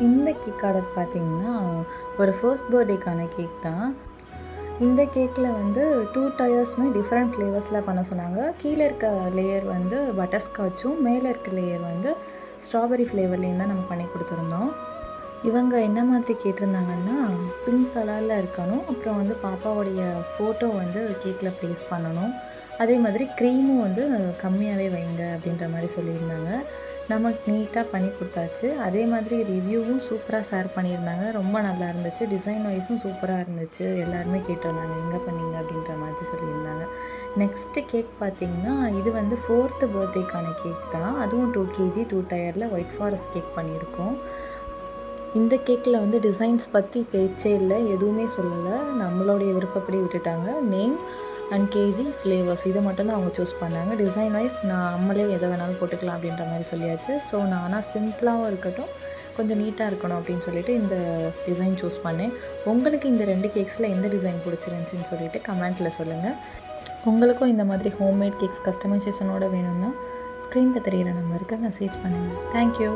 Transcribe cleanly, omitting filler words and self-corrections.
இந்த cake order பார்த்தீங்கன்னா, ஒரு ஃபர்ஸ்ட் பர்த்டேக்கான கேக் தான். இந்த கேக்கில் வந்து 2 டயர்ஸுமே டிஃப்ரெண்ட் ஃப்ளேவர்ஸில் பண்ண சொன்னாங்க. கீழே இருக்க லேயர் வந்து பட்டர்ஸ்காட்சும், மேலே இருக்க லேயர் வந்து ஸ்ட்ராபெரி ஃப்ளேவர்லேயும் தான் நம்ம பண்ணி கொடுத்துருந்தோம். இவங்க என்ன மாதிரி கேட்டிருந்தாங்கன்னா, பிங்க் கலரில் இருக்கணும். அப்புறம் வந்து பாப்பாவுடைய ஃபோட்டோ வந்து கேக்கில் ப்ளேஸ் பண்ணணும். அதே மாதிரி க்ரீமும் வந்து கம்மியாகவே வைங்க அப்படின்ற மாதிரி சொல்லியிருந்தாங்க. நமக்கு நீட்டாக பண்ணி கொடுத்தாச்சு. அதே மாதிரி ரிவ்யூவும் சூப்பராக ஷேர் பண்ணியிருந்தாங்க. ரொம்ப நல்லா இருந்துச்சு. டிசைன் வைஸும் சூப்பராக இருந்துச்சு. எல்லாருமே கேட்டிருந்தாங்க, எங்கே பண்ணீங்க அப்படின்ற மாதிரி சொல்லியிருந்தாங்க. நெக்ஸ்ட்டு கேக் பார்த்திங்கன்னா, இது வந்து 4th பர்த்டேக்கான கேக் தான். அதுவும் 2 kg 2 டயரில் ஒயிட் ஃபாரஸ்ட் கேக் பண்ணியிருக்கோம். இந்த கேக்கில் வந்து டிசைன்ஸ் பற்றி பேச்சே இல்லை, எதுவுமே சொல்லலை. நம்மளுடைய விருப்பப்படி விட்டுட்டாங்க. நேம் அண்ட் கேஜி ஃப்ளேவர்ஸ் இதை மட்டும்தான் அவங்க சூஸ் பண்ணாங்க. டிசைன் வைஸ் நம்மளே எதை வேணாலும் போட்டுக்கலாம் அப்படின்ற மாதிரி சொல்லியாச்சு. ஸோ நான் ஆனால் சிம்பிளாகவும் இருக்கட்டும், கொஞ்சம் நீட்டாக இருக்கணும் அப்படின்னு சொல்லிட்டு இந்த டிசைன் சூஸ் பண்ணேன். உங்களுக்கு இந்த 2 கேக்ஸில் எந்த டிசைன் பிடிச்சிருந்துச்சின்னு சொல்லிட்டு கமெண்ட்டில் சொல்லுங்கள். உங்களுக்கும் இந்த மாதிரி ஹோம்மேட் கேக்ஸ் கஸ்டமைசேஷனோடு வேணும்னா ஸ்க்ரீனில் தெரிகிற நம்பருக்கு மெசேஜ் பண்ணுங்கள். தேங்க்யூ.